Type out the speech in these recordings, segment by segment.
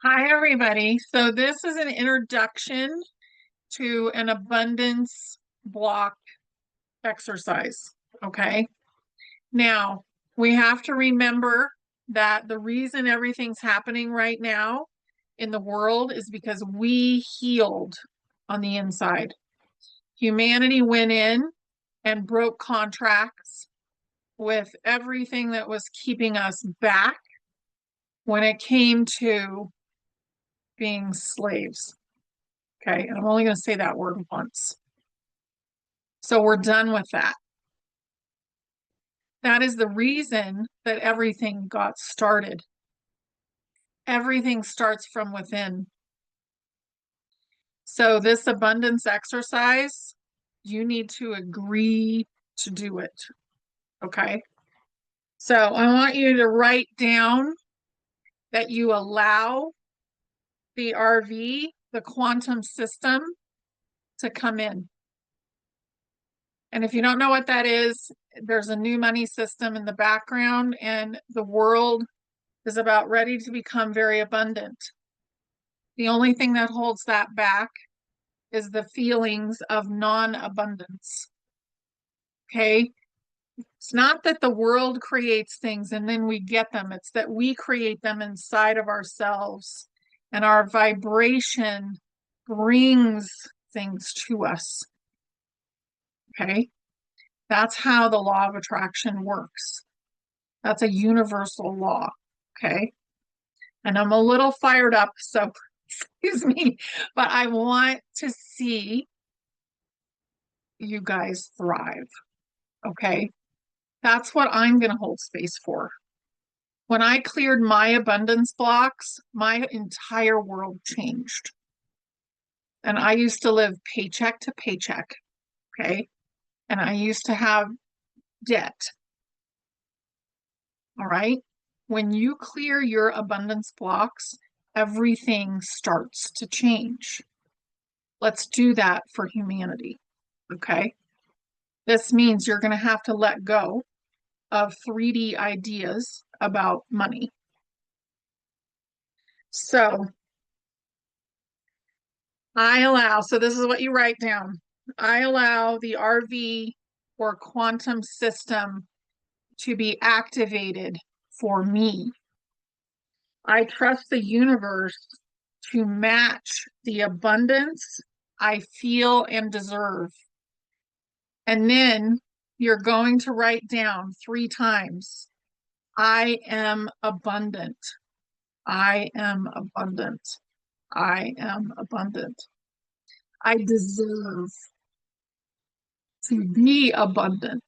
Hi, everybody. So this is an introduction to an abundance block exercise. Okay. Now, we have to remember that the reason everything's happening right now in the world is because we healed on the inside. Humanity went in and broke contracts with everything that was keeping us back when it came to being slaves. Okay, and I'm only going to say that word once. So we're done with that. That is the reason that everything got started. Everything starts from within. So this abundance exercise, you need to agree to do it. Okay. So I want you to write down that you allow the RV, the quantum system, to come in. And if you don't know what that is, there's a new money system in the background, and the world is about ready to become very abundant. The only thing that holds that back is the feelings of non-abundance. Okay? It's not that the world creates things and then we get them. It's that we create them inside of ourselves, and our vibration brings things to us. Okay? That's how the law of attraction works. That's a universal law. Okay? And I'm a little fired up, so excuse me, but I want to see you guys thrive. Okay? That's what I'm going to hold space for. When I cleared my abundance blocks, my entire world changed. And I used to live paycheck to paycheck. Okay? And I used to have debt. All right? When you clear your abundance blocks, everything starts to change. Let's do that for humanity. Okay? This means you're going to have to let go of 3D ideas about money. So so this is what you write down. I allow the RV or quantum system to be activated for me. I trust the universe to match the abundance I feel and deserve. And then you're going to write down 3 times, I am abundant. I am abundant. I am abundant. I deserve to be abundant.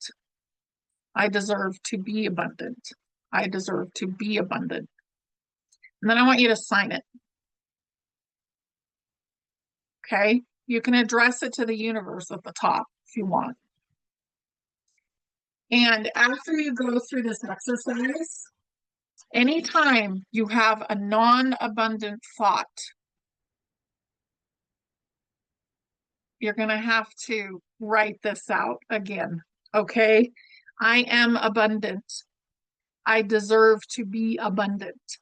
I deserve to be abundant. I deserve to be abundant. And then I want you to sign it. Okay? You can address it to the universe at the top if you want. And after you go through this exercise, anytime you have a non-abundant thought, you're going to have to write this out again. Okay? I am abundant. I deserve to be abundant.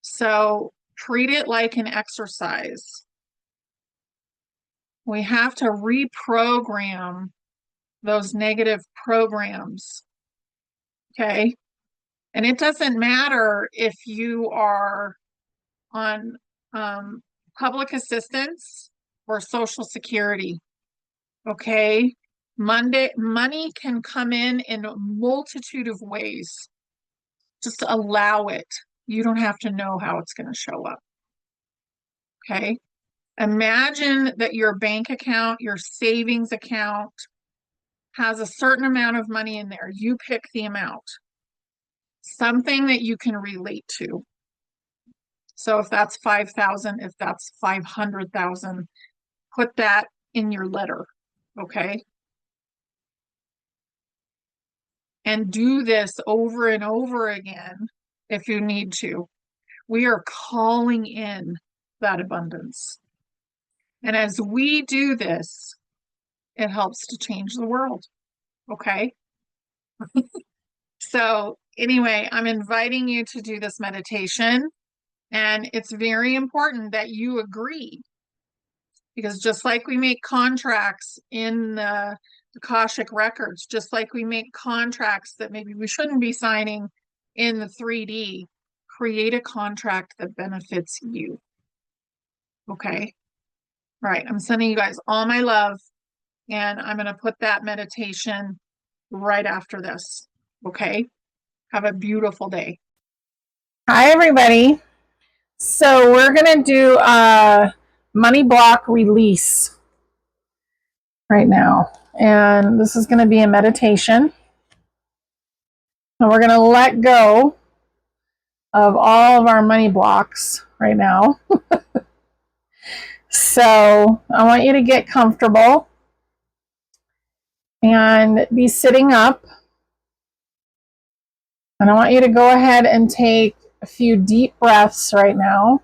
So treat it like an exercise. We have to reprogram those negative programs. Okay? And it doesn't matter if you are on public assistance or Social Security. Okay? Money can come in a multitude of ways. Just allow it. You don't have to know how it's going to show up. Okay? Imagine that your bank account, your savings account, has a certain amount of money in there. You pick the amount. Something that you can relate to. So if that's 5,000, if that's 500,000, put that in your letter. Okay? And do this over and over again if you need to. We are calling in that abundance. And as we do this, it helps to change the world. Okay? So, anyway, I'm inviting you to do this meditation. And it's very important that you agree, because just like we make contracts in the Akashic records, just like we make contracts that maybe we shouldn't be signing in the 3D, create a contract that benefits you. Okay. All right. I'm sending you guys all my love, and I'm going to put that meditation right after this. Okay. Have a beautiful day. Hi, everybody. So we're going to do a money block release right now. And this is going to be a meditation. And we're going to let go of all of our money blocks right now. So I want you to get comfortable and be sitting up. And I want you to go ahead and take a few deep breaths right now.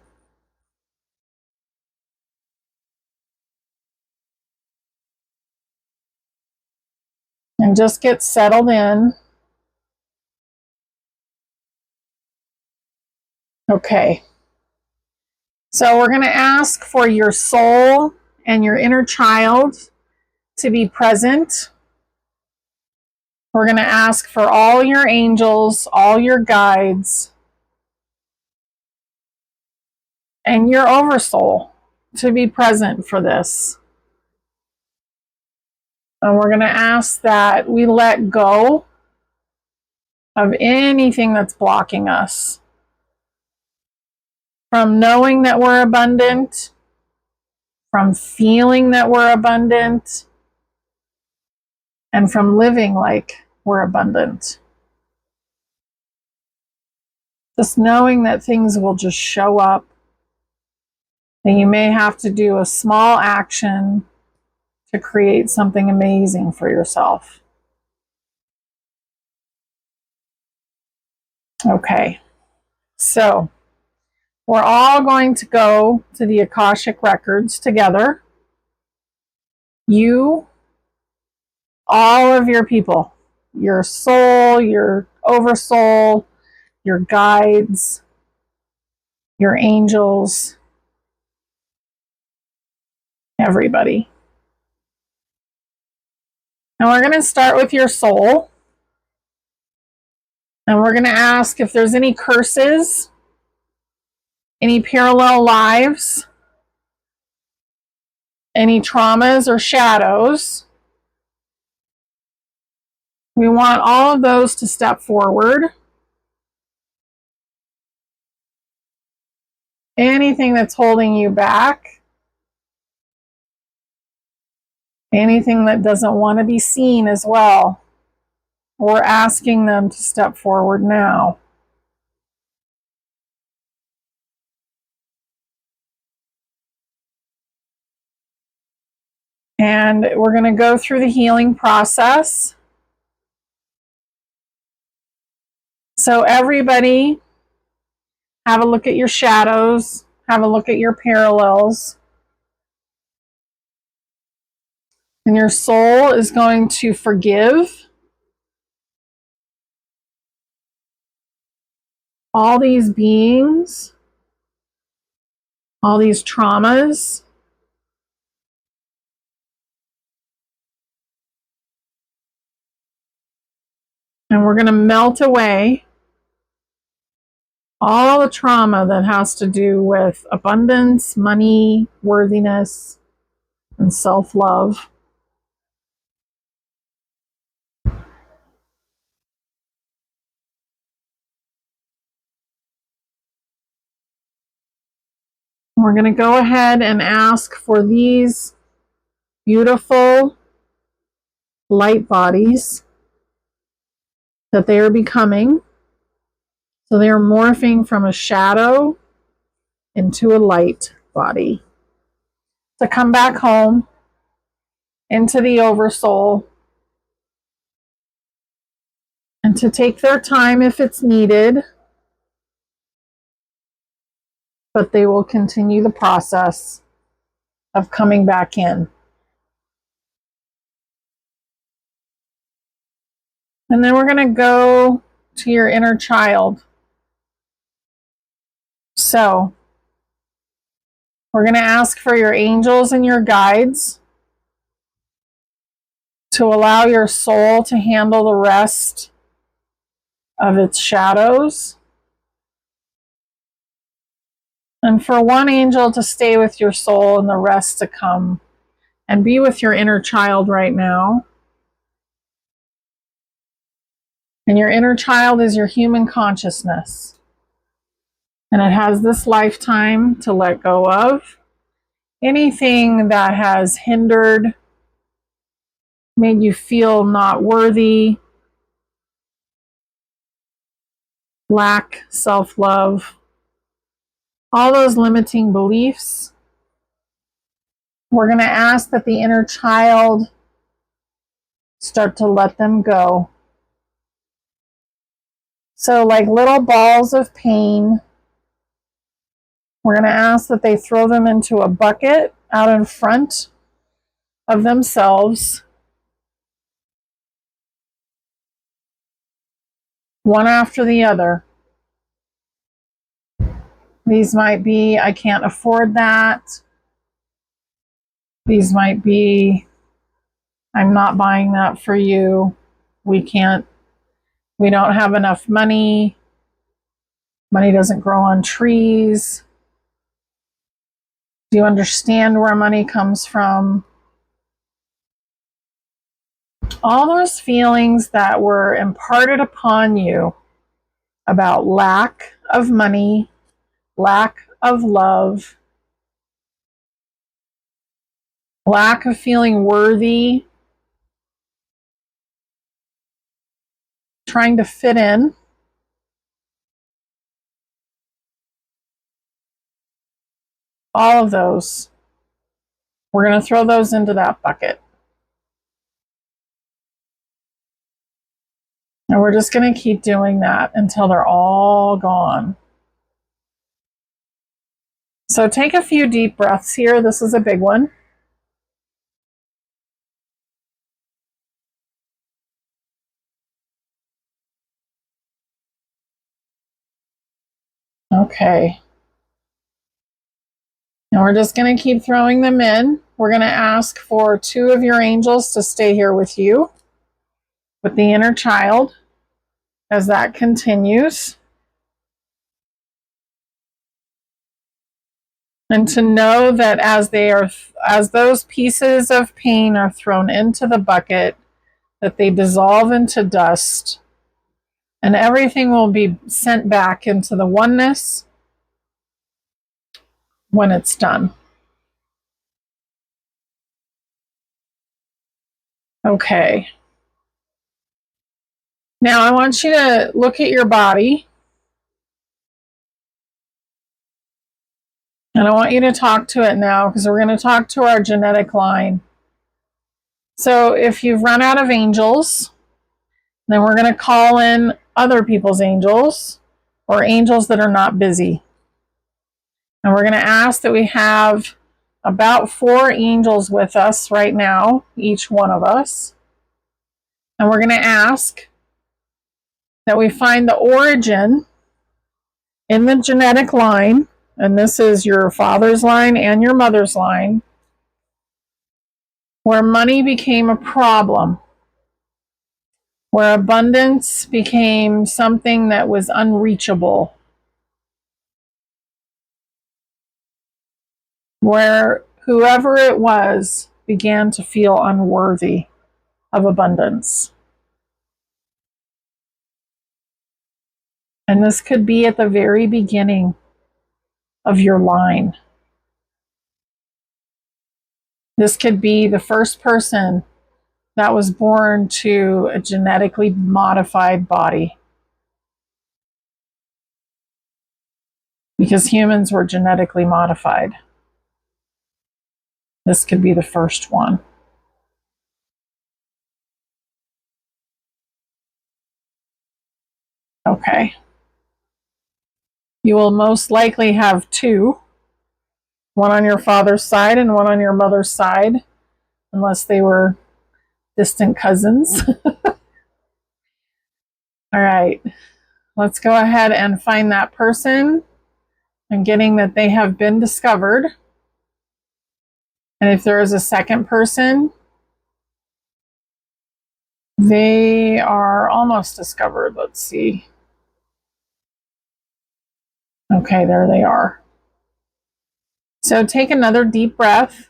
And just get settled in. Okay. So we're going to ask for your soul and your inner child to be present. We're going to ask for all your angels, all your guides, and your oversoul to be present for this. And we're going to ask that we let go of anything that's blocking us from knowing that we're abundant, from feeling that we're abundant, and from living like we're abundant. Just knowing that things will just show up, that you may have to do a small action to create something amazing for yourself. Okay, so we're all going to go to the Akashic records together. You, all of your people, your soul, your oversoul, your guides, your angels, everybody. And we're going to start with your soul. And we're going to ask if there's any curses, any parallel lives, any traumas or shadows. We want all of those to step forward. Anything that's holding you back, anything that doesn't want to be seen as well. We're asking them to step forward now. And we're going to go through the healing process. So everybody, have a look at your shadows, have a look at your parallels. And your soul is going to forgive all these beings, all these traumas. And we're going to melt away all the trauma that has to do with abundance, money, worthiness, and self-love. We're going to go ahead and ask for these beautiful light bodies that they are becoming. So they are morphing from a shadow into a light body to come back home into the oversoul and to take their time if it's needed, but they will continue the process of coming back in. And then we're going to go to your inner child. So we're going to ask for your angels and your guides to allow your soul to handle the rest of its shadows. And for one angel to stay with your soul and the rest to come and be with your inner child right now. And your inner child is your human consciousness. And it has this lifetime to let go of anything that has hindered, made you feel not worthy, lack self-love, all those limiting beliefs. We're going to ask that the inner child start to let them go. So like little balls of pain, we're going to ask that they throw them into a bucket out in front of themselves, one after the other. These might be, I can't afford that. These might be, I'm not buying that for you. We don't have enough money. Money doesn't grow on trees. Do you understand where money comes from? All those feelings that were imparted upon you about lack of money, lack of love, lack of feeling worthy, trying to fit in. All of those. We're going to throw those into that bucket. And we're just going to keep doing that until they're all gone. So take a few deep breaths here. This is a big one. Okay. And we're just going to keep throwing them in. We're going to ask for 2 of your angels to stay here with you, with the inner child, as that continues. And to know that as those pieces of pain are thrown into the bucket, that they dissolve into dust, and everything will be sent back into the oneness when it's done. Okay. Now I want you to look at your body. And I want you to talk to it now, because we're going to talk to our genetic line. So if you've run out of angels, then we're going to call in other people's angels, or angels that are not busy. And we're going to ask that we have about 4 angels with us right now, each one of us. And we're going to ask that we find the origin in the genetic line, and this is your father's line and your mother's line, where money became a problem, where abundance became something that was unreachable, where whoever it was began to feel unworthy of abundance. And this could be at the very beginning of your line. This could be the first person that was born to a genetically modified body. Because humans were genetically modified. This could be the first one. Okay. You will most likely have 2, one on your father's side and one on your mother's side, unless they were distant cousins. All right. Let's go ahead and find that person I'm getting that they have been discovered. And if there is a second person, they are almost discovered. Let's see. Okay, there they are. So take another deep breath.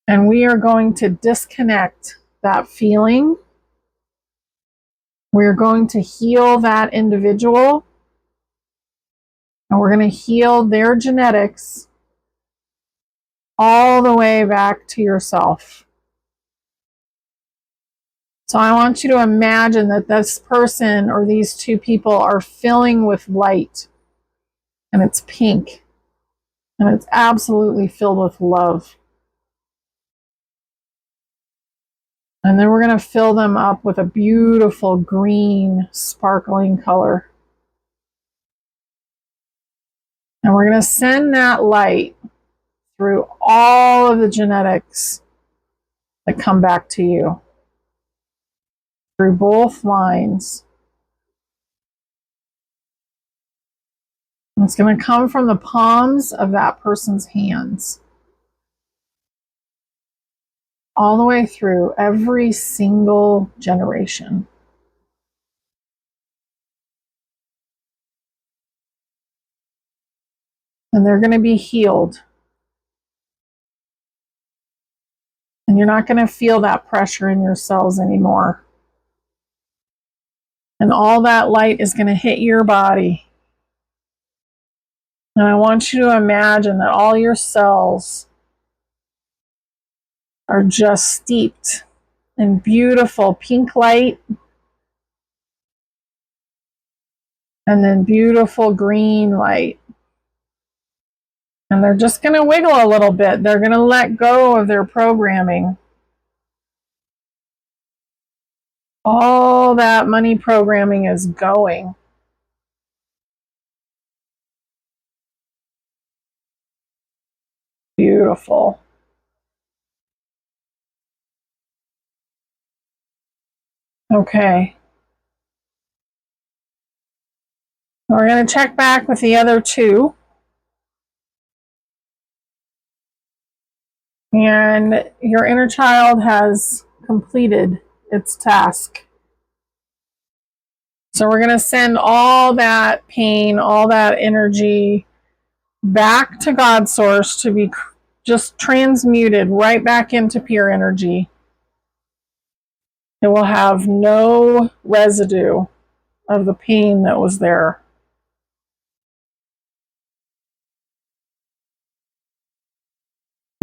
And we are going to disconnect that feeling. We're going to heal that individual. And we're going to heal their genetics all the way back to yourself. So I want you to imagine that this person or these two people are filling with light. And it's pink. And it's absolutely filled with love. And then we're going to fill them up with a beautiful green, sparkling color. And we're going to send that light through all of the genetics that come back to you, through both lines. And it's going to come from the palms of that person's hands, all the way through every single generation. And they're going to be healed. And you're not going to feel that pressure in your cells anymore. And all that light is going to hit your body. And I want you to imagine that all your cells are just steeped in beautiful pink light and then beautiful green light. And they're just going to wiggle a little bit. They're going to let go of their programming. All that money programming is going. Beautiful. Okay. We're going to check back with the other two. And your inner child has completed its task. So we're going to send all that pain, all that energy back to God Source to be just transmuted right back into pure energy. It will have no residue of the pain that was there.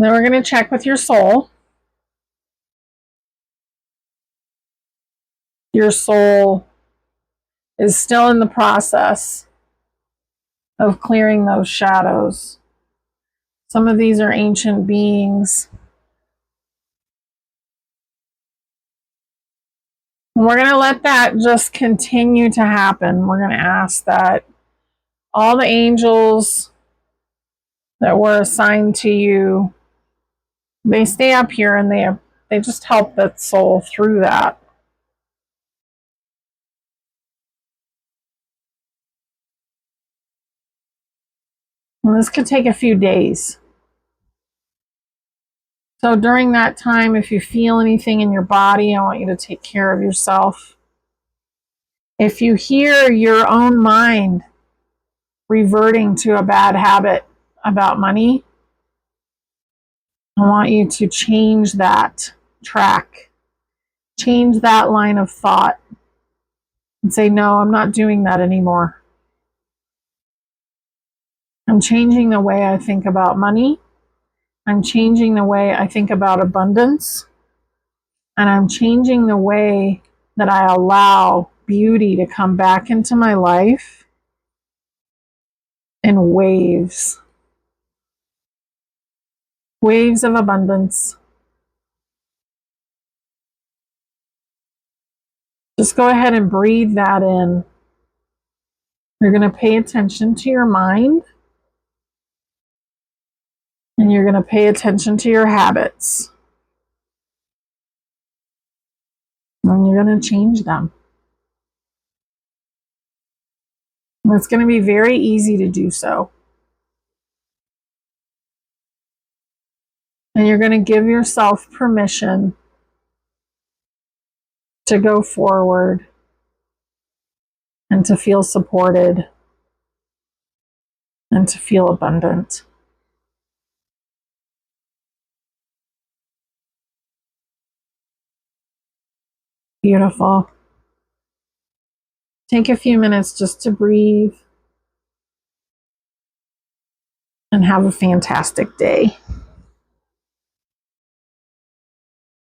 Then we're going to check with your soul. Your soul is still in the process of clearing those shadows. Some of these are ancient beings. And we're going to let that just continue to happen. We're going to ask that all the angels that were assigned to you, they stay up here and they just help that soul through that. And this could take a few days. So during that time, if you feel anything in your body, I want you to take care of yourself. If you hear your own mind reverting to a bad habit about money, I want you to change that track, change that line of thought, and say, no, I'm not doing that anymore. I'm changing the way I think about money. I'm changing the way I think about abundance. And I'm changing the way that I allow beauty to come back into my life in waves. Waves of abundance. Just go ahead and breathe that in. You're going to pay attention to your mind. And you're going to pay attention to your habits. And you're going to change them. And it's going to be very easy to do so. And you're going to give yourself permission to go forward and to feel supported and to feel abundant. Beautiful. Take a few minutes just to breathe and have a fantastic day.